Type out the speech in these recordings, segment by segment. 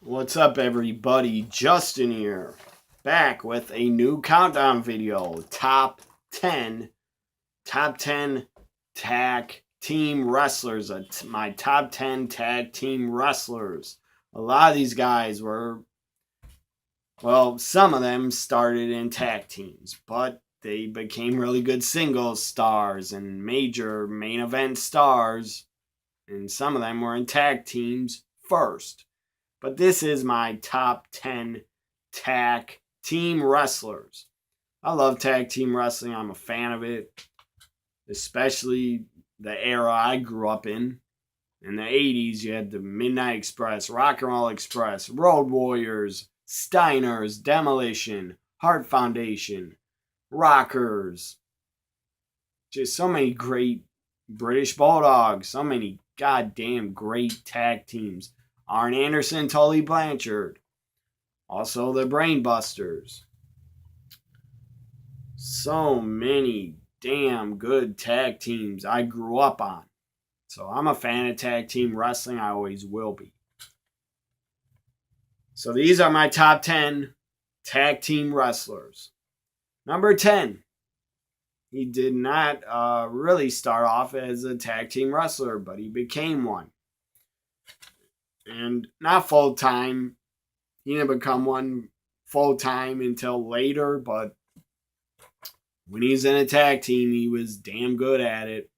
What's up, everybody? Justin here, back with a new countdown video. Top 10 tag team wrestlers. My top 10 tag team wrestlers. A lot of these guys were, well, some of them started in tag teams, but they became really good singles stars and major main event stars, and some of them were in tag teams first. But this is my top 10 tag team wrestlers. I love tag team wrestling. I'm a fan of it, especially the era I grew up in. In the 80s, you had the Midnight Express, Rock and Roll Express, Road Warriors, Steiners, Demolition, Heart Foundation, Rockers. Just so many great British Bulldogs, so many goddamn great tag teams. Arn Anderson, Tully Blanchard. Also the Brainbusters. So many damn good tag teams I grew up on. So I'm a fan of tag team wrestling. I always will be. So these are my top 10 tag team wrestlers. Number 10. He did not really start off as a tag team wrestler, but he became one. And not full time. He didn't become one full time until later, but when he's in a tag team, he was damn good at it.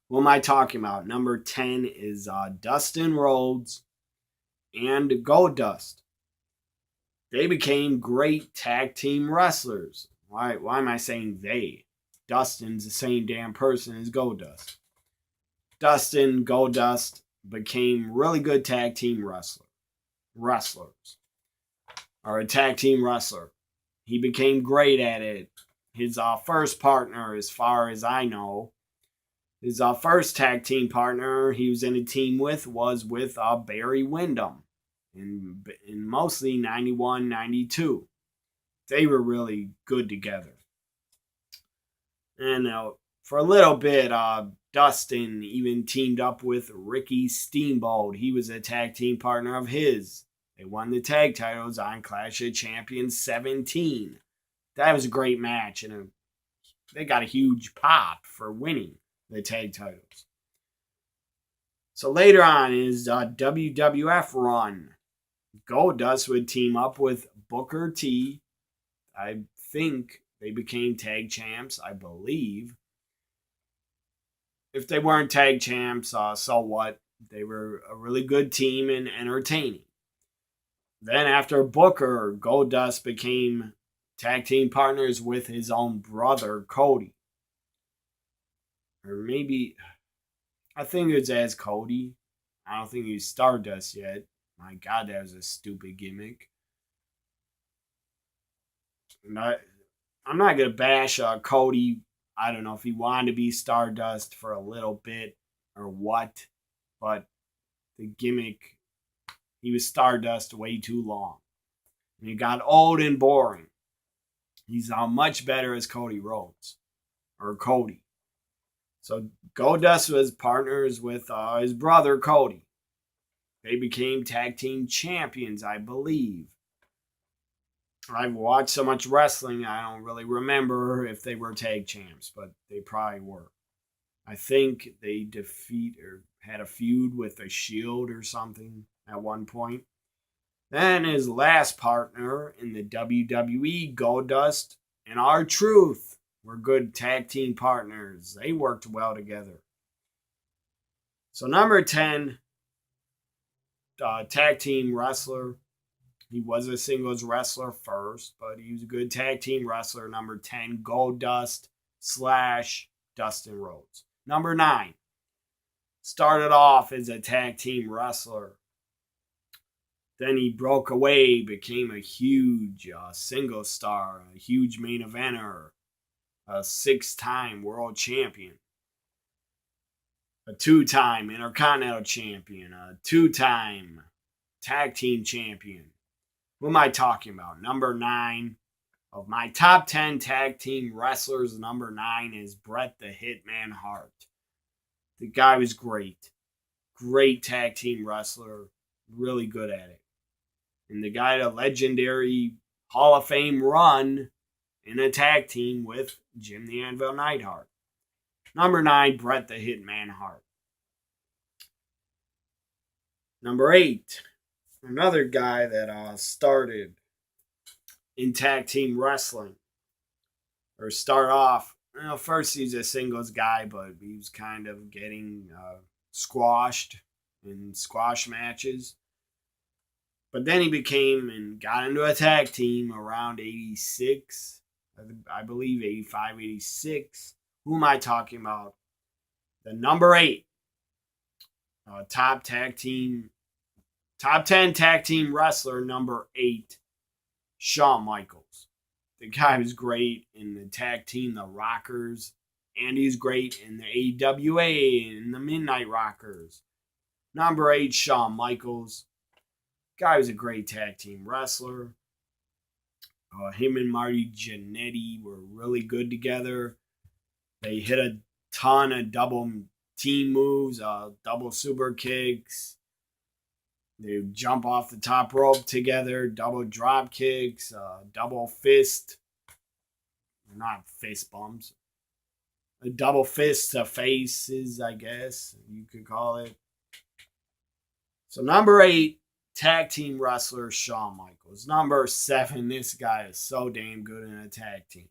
What am I talking about? Number 10 is Dustin Rhodes and Goldust. They became great tag team wrestlers. Why am I saying they? Dustin's the same damn person as Goldust. Dustin, Goldust became really good tag team wrestlers. Or a tag team wrestler. He became great at it. His first partner, as far as I know, his first tag team partner he was in a team with was with Barry Windham in mostly 91, 92. They were really good together. And for a little bit, Dustin even teamed up with Ricky Steamboat. He was a tag team partner of his. They won the tag titles on Clash of Champions 17. That was a great match, and they got a huge pop for winning the tag titles. So later on in his WWF run, Goldust would team up with Booker T. I think they became tag champs, I believe. If they weren't tag champs, so what? They were a really good team and entertaining. Then after Booker, Goldust became tag team partners with his own brother, Cody. Or maybe, I think it's as Cody. I don't think he's Stardust yet. My God, that was a stupid gimmick. I'm not going to bash Cody. I don't know if he wanted to be Stardust for a little bit or what, but the gimmick, he was Stardust way too long. And he got old and boring. He's much better as Cody Rhodes, or Cody. So Goldust was partners with his brother Cody. They became tag team champions, I believe. I've watched so much wrestling, I don't really remember if they were tag champs, but they probably were. I think they had a feud with the Shield or something at one point. Then his last partner in the WWE, Goldust and R-Truth, were good tag team partners. They worked well together. So number 10, tag team wrestler. He was a singles wrestler first, but he was a good tag team wrestler. Number 10, Goldust / Dustin Rhodes. Number 9, started off as a tag team wrestler. Then he broke away, became a huge single star, a huge main eventer, a 6-time world champion, a 2-time Intercontinental champion, a 2-time tag team champion. Who am I talking about? Number 9 of my top 10 tag team wrestlers. Number 9 is Bret the Hitman Hart. The guy was great. Great tag team wrestler. Really good at it. And the guy, a legendary Hall of Fame run in a tag team with Jim the Anvil Neidhart. Number 9, Bret the Hitman Hart. Number 8, another guy that started in tag team wrestling. Or start off, first he's a singles guy, but he was kind of getting squashed in squash matches. But then he became and got into a tag team around 86, I believe 85, 86. Who am I talking about? The number 8 top 10 tag team wrestler, number 8, Shawn Michaels. The guy was great in the tag team, the Rockers, and he's great in the AWA and the Midnight Rockers. Number 8, Shawn Michaels. Guy was a great tag team wrestler. Him and Marty Jannetty were really good together. They hit a ton of double team moves, double super kicks. They jump off the top rope together, double drop kicks, double fist. Not fist bumps. A double fist to faces, I guess you could call it. So number 8, tag team wrestler Shawn Michaels. Number 7, this guy is so damn good in a tag team.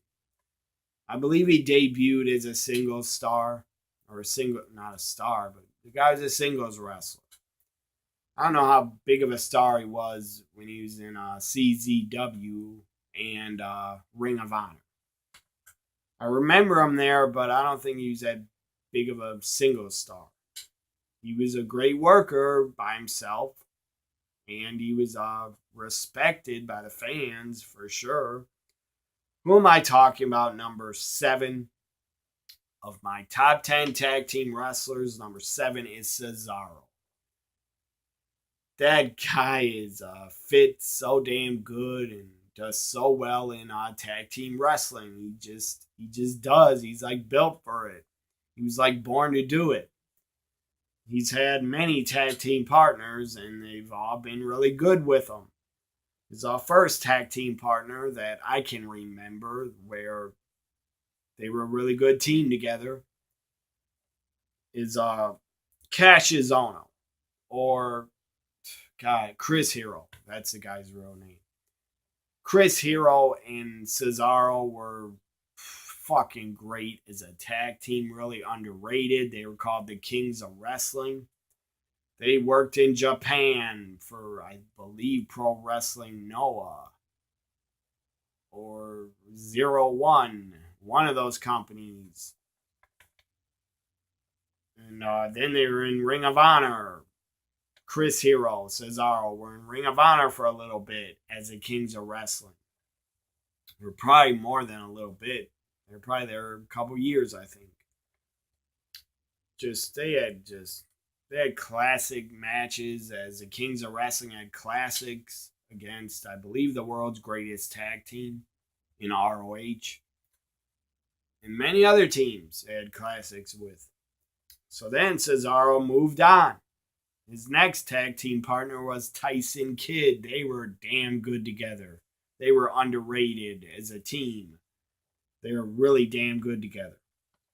I believe he debuted as a singles star, or not a star, but the guy was a singles wrestler. I don't know how big of a star he was when he was in CZW and Ring of Honor. I remember him there, but I don't think he was that big of a singles star. He was a great worker by himself, and he was respected by the fans for sure. Who am I talking about? Number 7 of my top 10 tag team wrestlers. Number 7 is Cesaro. That guy is fit so damn good and does so well in tag team wrestling. He just does. He's like built for it. He was like born to do it. He's had many tag team partners, and they've all been really good with him. His first tag team partner that I can remember where they were a really good team together is Cassius Ohno, or Chris Hero. That's the guy's real name. Chris Hero and Cesaro were fucking great as a tag team, really underrated. They were called the Kings of Wrestling. They worked in Japan for, I believe, Pro Wrestling Noah or 01, one of those companies. And then they were in Ring of Honor. Chris Hero, Cesaro were in Ring of Honor for a little bit as the Kings of Wrestling. Or probably more than a little bit. They're probably there a couple years, I think. They had classic matches as the Kings of Wrestling had classics against, I believe, the world's greatest tag team in ROH. And many other teams they had classics with. So then Cesaro moved on. His next tag team partner was Tyson Kidd. They were damn good together. They were underrated as a team. They were really damn good together.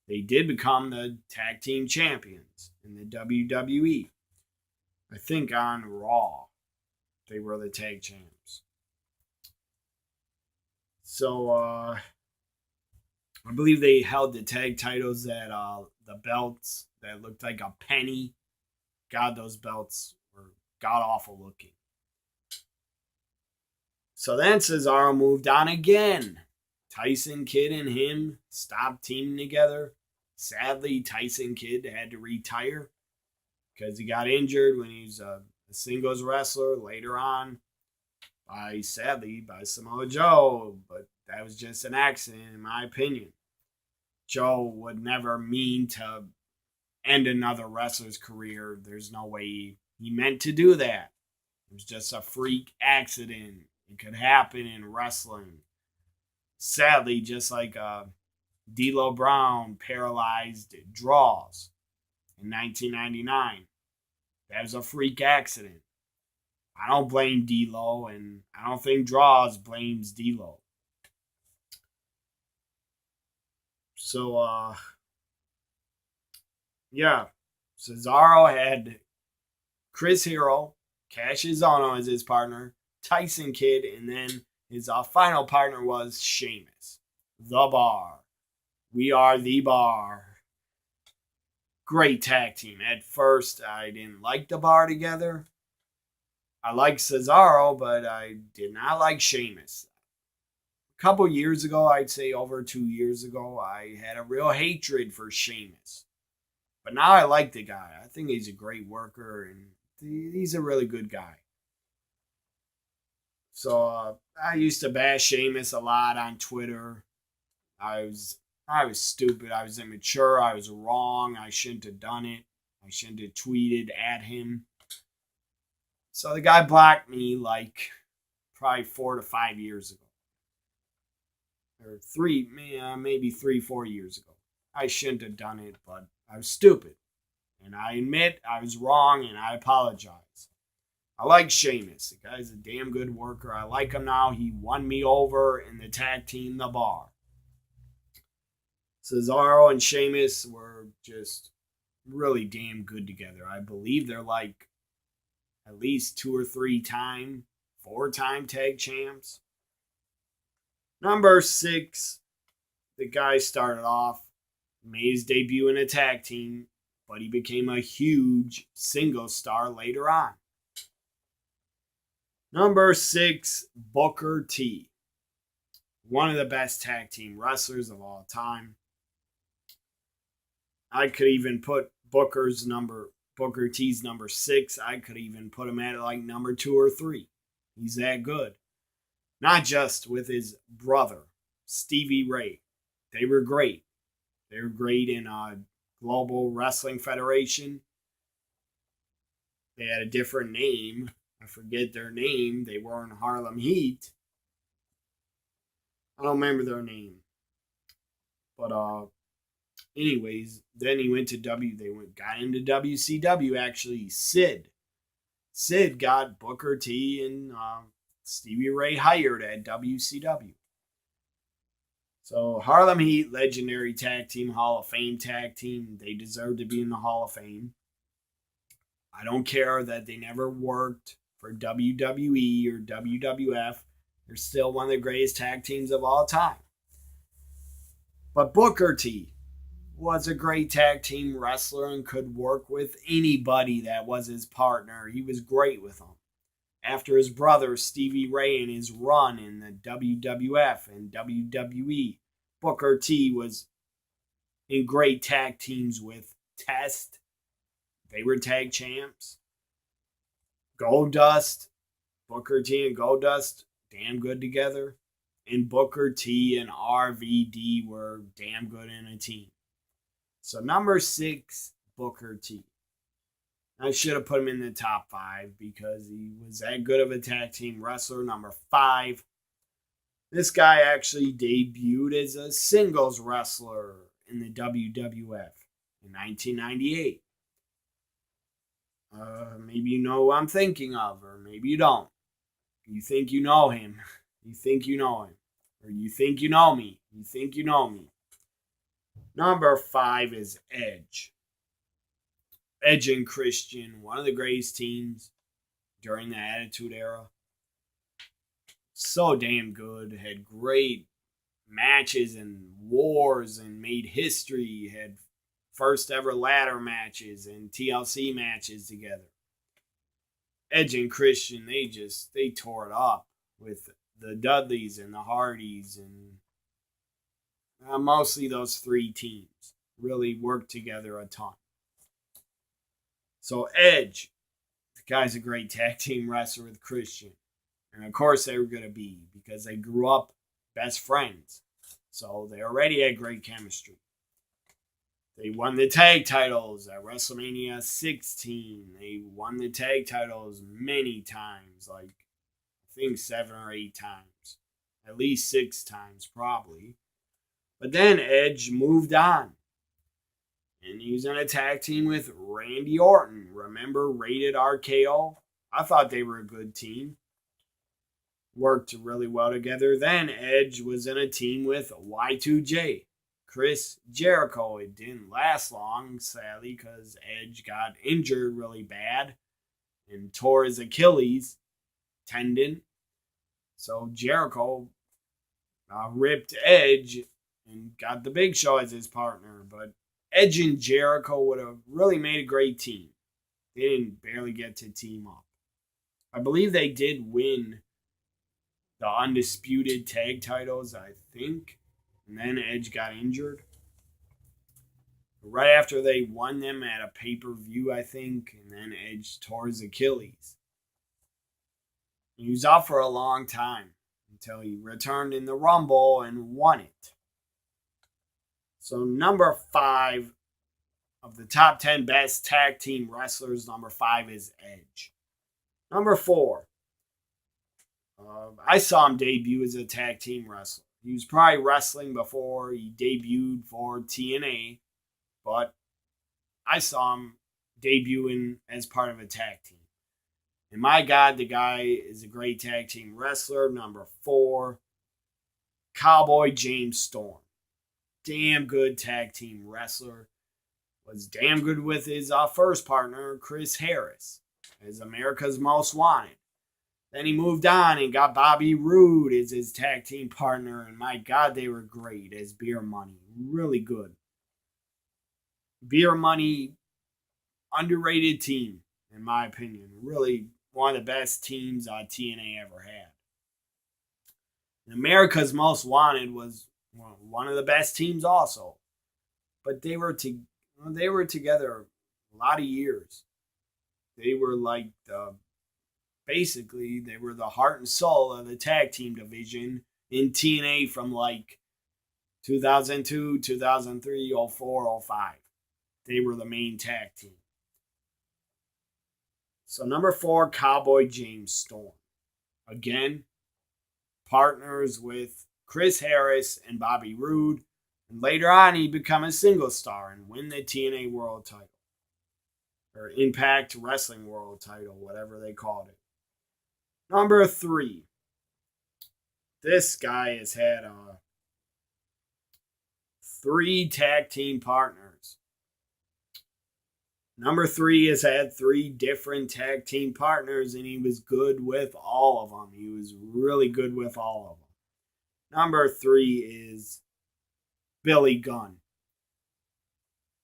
They did become the tag team champions in the WWE. I think on Raw, they were the tag champs. So, I believe they held the tag titles at the belts that looked like a penny. God, those belts were god-awful looking. So then Cesaro moved on again. Tyson Kidd and him stopped teaming together. Sadly, Tyson Kidd had to retire because he got injured when he was a singles wrestler later on by Samoa Joe. But that was just an accident, in my opinion. Joe would never mean to end another wrestler's career. There's no way he meant to do that. It was just a freak accident. It could happen in wrestling. Sadly, just like D'Lo Brown paralyzed Draws in 1999. That was a freak accident. I don't blame D'Lo, and I don't think Draws blames D'Lo. So, yeah, Cesaro had Chris Hero, Cassius Ohno as his partner, Tyson Kidd, and then his final partner was Sheamus. The Bar. We are the Bar. Great tag team. At first, I didn't like the Bar together. I liked Cesaro, but I did not like Sheamus. A couple years ago, I'd say over 2 years ago, I had a real hatred for Sheamus. But now I like the guy. I think he's a great worker, and he's a really good guy. So I used to bash Sheamus a lot on Twitter. I was stupid. I was immature. I was wrong. I shouldn't have done it. I shouldn't have tweeted at him. So the guy blocked me like probably 4 to 5 years ago. Or maybe 3, 4 years ago. I shouldn't have done it, but I was stupid. And I admit I was wrong, and I apologize. I like Sheamus. The guy's a damn good worker. I like him now. He won me over in the tag team, The Bar. Cesaro and Sheamus were just really damn good together. I believe they're like at least 2 or 3-time, 4-time tag champs. Number 6, the guy started off, made his debut in a tag team, but he became a huge single star later on. Number 6, Booker T. One of the best tag team wrestlers of all time. I could even put Booker T's number 6. I could even put him at like number 2 or 3. He's that good. Not just with his brother, Stevie Ray. They were great. They were great in Global Wrestling Federation. They had a different name. I forget their name. They were in Harlem Heat. I don't remember their name. But anyways, then he went to got into WCW actually. Sid got Booker T and Stevie Ray hired at WCW. So Harlem Heat, legendary tag team, Hall of Fame tag team. They deserve to be in the Hall of Fame. I don't care that they never worked for WWE or WWF. They're still one of the greatest tag teams of all time. But Booker T was a great tag team wrestler and could work with anybody that was his partner. He was great with them. After his brother Stevie Ray and his run in the WWF and WWE, Booker T was in great tag teams with Test. They were tag champs. Goldust, Booker T and Goldust, damn good together. And Booker T and RVD were damn good in a team. So number 6, Booker T. I should have put him in the top 5 because he was that good of a tag team wrestler. Number 5, this guy actually debuted as a singles wrestler in the WWF in 1998. Maybe you know who I'm thinking of, or maybe you don't. You think you know him. You think you know him. Or you think you know me. You think you know me. Number 5 is Edge. Edge and Christian, one of the greatest teams during the Attitude Era. So damn good. Had great matches and wars and made history. Had first ever ladder matches and TLC matches together. Edge and Christian, they tore it up with the Dudleys and the Hardys and mostly those 3 teams. Really worked together a ton. So Edge, the guy's a great tag team wrestler with Christian. And of course they were going to be because they grew up best friends. So they already had great chemistry. They won the tag titles at WrestleMania 16. They won the tag titles many times, like I think 7 or 8 times. At least 6 times probably. But then Edge moved on. And he was in a tag team with Randy Orton. Remember Rated RKO? I thought they were a good team. Worked really well together. Then Edge was in a team with Y2J, Chris Jericho. It didn't last long, sadly, because Edge got injured really bad and tore his Achilles tendon. So Jericho ripped Edge and got the Big Show as his partner. But Edge and Jericho would have really made a great team. They didn't barely get to team up. I believe they did win the undisputed tag titles, I think. And then Edge got injured. Right after they won them at a pay-per-view, I think. And then Edge tore his Achilles. He was out for a long time until he returned in the Rumble and won it. So number 5 of the top 10 best tag team wrestlers, number 5 is Edge. Number 4. I saw him debut as a tag team wrestler. He was probably wrestling before he debuted for TNA, but I saw him debuting as part of a tag team. And my God, the guy is a great tag team wrestler. Number 4, Cowboy James Storm. Damn good tag team wrestler. Was damn good with his first partner, Chris Harris, as America's Most Wanted. Then he moved on and got Bobby Roode as his tag team partner. And my God, they were great as Beer Money. Really good. Beer Money, underrated team, in my opinion. Really one of the best teams TNA ever had. And America's Most Wanted was one of the best teams also. But they were together a lot of years. They were like basically, they were the heart and soul of the tag team division in TNA from like 2002, 2003, 04, 05. They were the main tag team. So number 4, Cowboy James Storm. Again, partners with Chris Harris and Bobby Roode. And later on, he became a single star and win the TNA World title. Or Impact Wrestling World title, whatever they called it. Number 3. This guy has had 3 tag team partners. Number 3 has had 3 different tag team partners, and he was good with all of them. He was really good with all of them. Number 3 is Billy Gunn.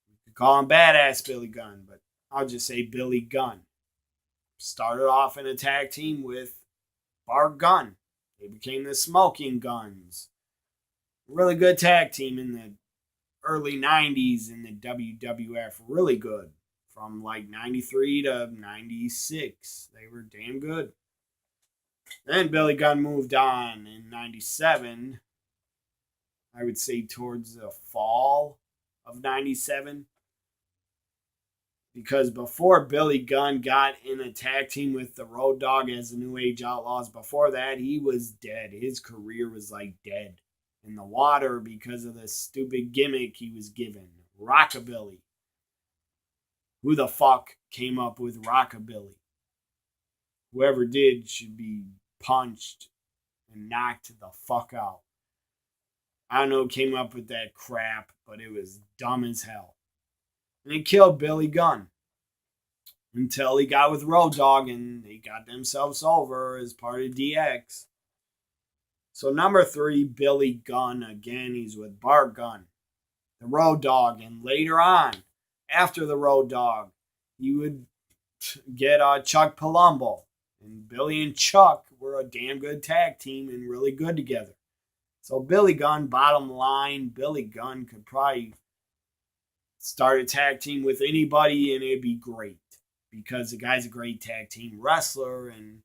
You could call him Badass Billy Gunn, but I'll just say Billy Gunn. Started off in a tag team with Bart Gunn. They became the Smoking Guns. Really good tag team in the early 90s in the WWF. Really good. From like 93 to 96. They were damn good. Then Billy Gunn moved on in 97. I would say towards the fall of 97. Because before Billy Gunn got in a tag team with the Road Dogg as the New Age Outlaws, before that, he was dead. His career was like dead in the water because of the stupid gimmick he was given. Rockabilly. Who the fuck came up with Rockabilly? Whoever did should be punched and knocked the fuck out. I don't know who came up with that crap, but it was dumb as hell. And it killed Billy Gunn. Until he got with Road Dogg and they got themselves over as part of DX. So number 3, Billy Gunn. Again, he's with Bart Gunn, the Road Dogg. And later on, after the Road Dogg, he would get Chuck Palumbo. And Billy and Chuck were a damn good tag team and really good together. So Billy Gunn, bottom line, Billy Gunn could probably start a tag team with anybody and it'd be great. Because the guy's a great tag team wrestler. And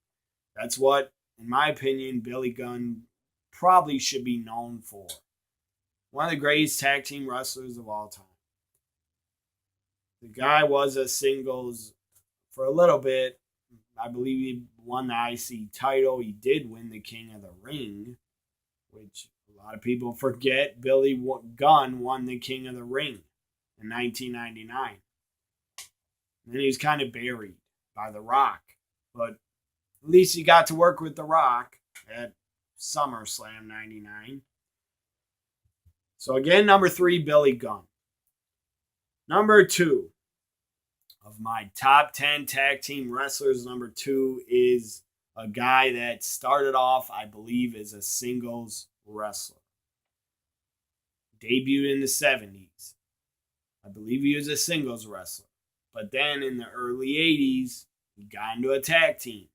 that's what, in my opinion, Billy Gunn probably should be known for. One of the greatest tag team wrestlers of all time. The guy was a singles for a little bit. I believe he won the IC title. He did win the King of the Ring, which a lot of people forget. Billy Gunn won the King of the Ring in 1999. And then he was kind of buried by The Rock but at least he got to work with The Rock at SummerSlam 99. So again, number 3, Billy Gunn. Number 2 of my top 10 tag team wrestlers, number 2 is a guy that started off, I believe, as a singles wrestler. Debuted in the 70s. I believe he was a singles wrestler. But then in the early 80s, he got into a tag team.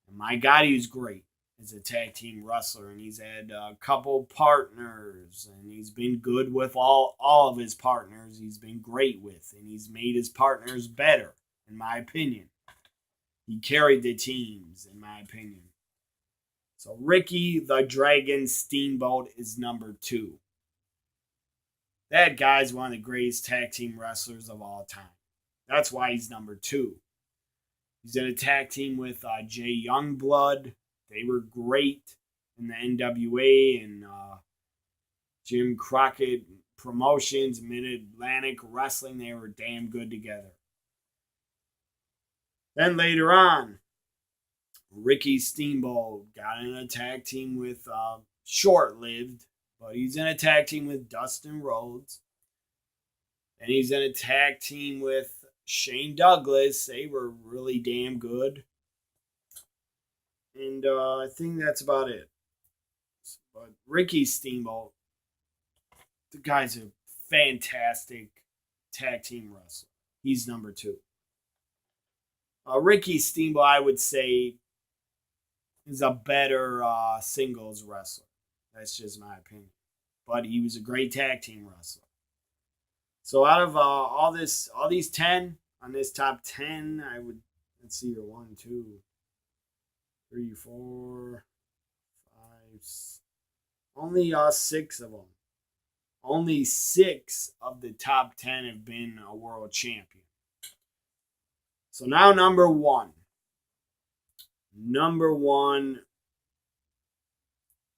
And my God, he was great as a tag team wrestler. And he's had a couple partners. And he's been good with all of his partners. He's been great with. And he's made his partners better, in my opinion. He carried the teams, in my opinion. So Ricky the Dragon Steamboat is number 2. That guy's one of the greatest tag team wrestlers of all time. That's why he's number 2. He's in a tag team with Jay Youngblood. They were great in the NWA and Jim Crockett Promotions, Mid-Atlantic Wrestling. They were damn good together. Then later on, Ricky Steamboat got in a tag team with short-lived, but he's in a tag team with Dustin Rhodes. And he's in a tag team with Shane Douglas. They were really damn good. And I think that's about it. But Ricky Steamboat, the guy's a fantastic tag team wrestler. He's number 2. Ricky Steamboat, I would say, is a better singles wrestler. That's just my opinion. But he was a great tag team wrestler. So out of all these 10 on this top 10, I would, let's see here, 1, 2, 3, 4, 5, only 6 of them. Only 6 of the top 10 have been a world champion. So now number 1. Number 1,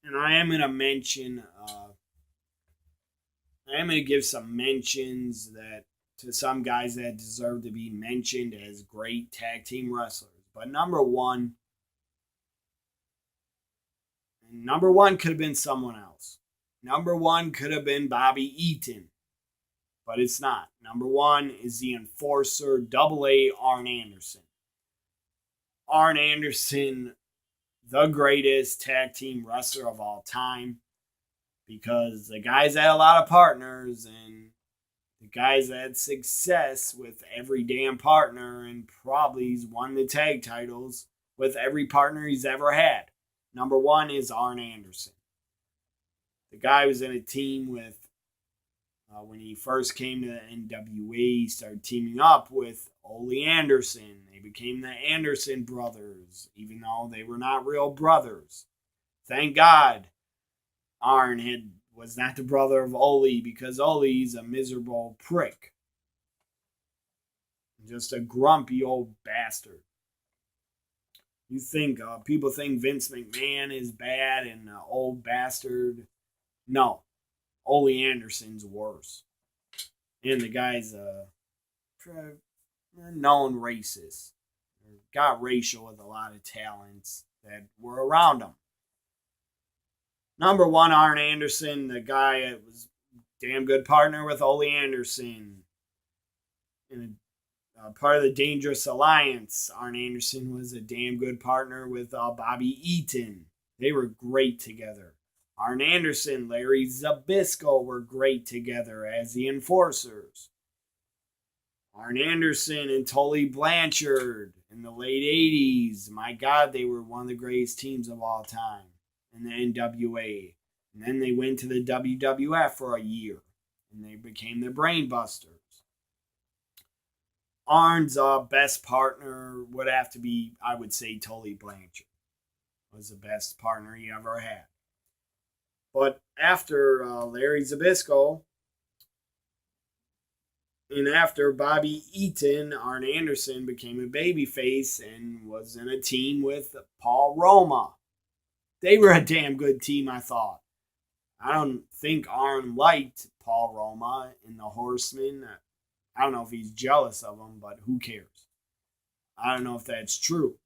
and I am going to mention, I am going to give some mentions that to some guys that deserve to be mentioned as great tag team wrestlers. But number 1 could have been someone else. Number 1 could have been Bobby Eaton, but it's not. Number 1 is the Enforcer, AA Arn Anderson. Arn Anderson, the greatest tag team wrestler of all time, because the guys had a lot of partners, and the guys had success with every damn partner, and probably he's won the tag titles with every partner he's ever had. Number 1 is Arn Anderson. The guy was in a team with, when he first came to the NWA, he started teaming up with Ole Anderson. They became the Anderson brothers, even though they were not real brothers. Thank God Arn was not the brother of Ole, because Ole's a miserable prick. Just a grumpy old bastard. You think, people think Vince McMahon is bad and an old bastard. No. Ole Anderson's worse. And the guy's a known racist. Got racial with a lot of talents that were around him. Number 1, Arn Anderson, the guy that was a damn good partner with Ole Anderson. And part of the Dangerous Alliance. Arn Anderson was a damn good partner with Bobby Eaton. They were great together. Arn Anderson, Larry Zbyszko were great together as the Enforcers. Arn Anderson and Tully Blanchard in the late 80s. My God, they were one of the greatest teams of all time in the NWA. And then they went to the WWF for a year, and they became the Brainbusters. Arn's best partner would have to be, I would say, Tully Blanchard. Was the best partner he ever had. But after Larry Zbyszko and after Bobby Eaton, Arn Anderson became a babyface and was in a team with Paul Roma. They were a damn good team, I thought. I don't think Arn liked Paul Roma in the Horsemen. I don't know if he's jealous of him, but who cares? I don't know if that's true.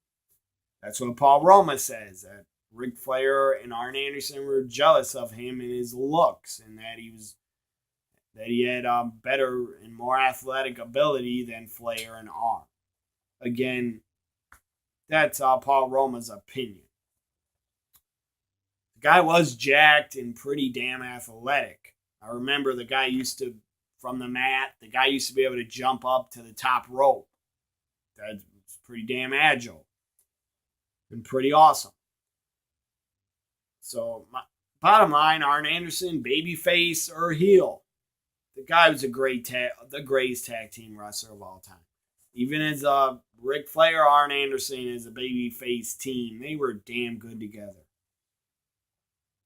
That's what Paul Roma says, that Ric Flair and Arn Anderson were jealous of him and his looks, and that he had better and more athletic ability than Flair and Arn. Again, that's Paul Roma's opinion. The guy was jacked and pretty damn athletic. I remember the guy used to, from the mat, the guy used to be able to jump up to the top rope. That's pretty damn agile and pretty awesome. So, bottom line, Arn Anderson, babyface or heel. The guy was the greatest tag team wrestler of all time. Even as Ric Flair, Arn Anderson as a babyface team, they were damn good together.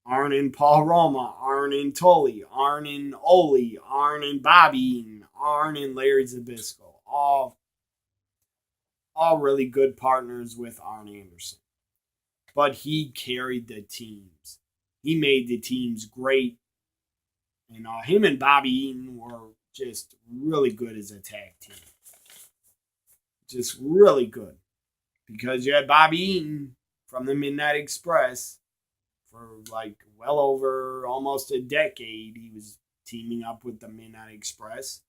Arn and Paul Roma, Arn and Tully, Arn and Ole, Arn and Bobby Eaton, Arn and Larry Zbyszko. All really good partners with Arn Anderson. But he carried the teams. He made the teams great. And him and Bobby Eaton were just really good as a tag team. Just really good. Because you had Bobby Eaton from the Midnight Express for like well over almost a decade. He was teaming up with the Midnight Express.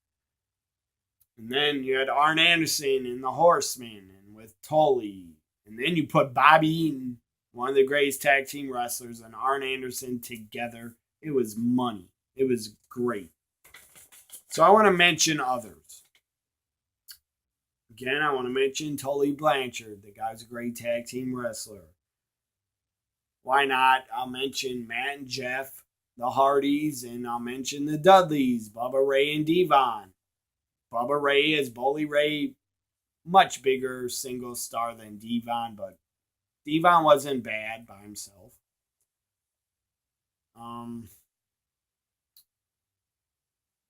And then you had Arn Anderson and the Horsemen and with Tully. And then you put Bobby Eaton, one of the greatest tag team wrestlers, and Arn Anderson together. It was money. It was great. So I want to mention others. Again, I want to mention Tully Blanchard. The guy's a great tag team wrestler. Why not? I'll mention Matt and Jeff, the Hardys, and I'll mention the Dudleys, Bubba Ray and Devon. Bubba Ray is Bully Ray, much bigger single star than Devon, but Devon wasn't bad by himself.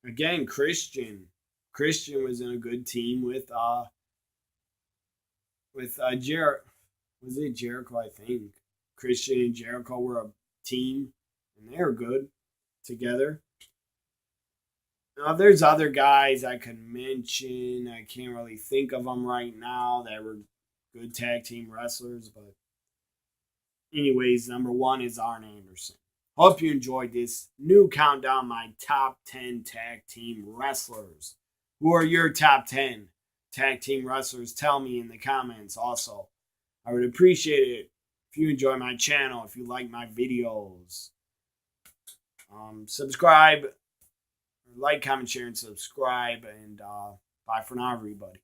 Again, Christian. Christian was in a good team with Jericho. Was it Jericho? I think Christian and Jericho were a team, and they were good together. Now, there's other guys I could mention. I can't really think of them right now that were good tag team wrestlers, but anyways, number one is Arn Anderson. Hope you enjoyed this new countdown, my top 10 tag team wrestlers. Who are your top 10 tag team wrestlers? Tell me in the comments also. I would appreciate it if you enjoy my channel, if you like my videos. Subscribe, like, comment, share, and subscribe. And bye for now, everybody.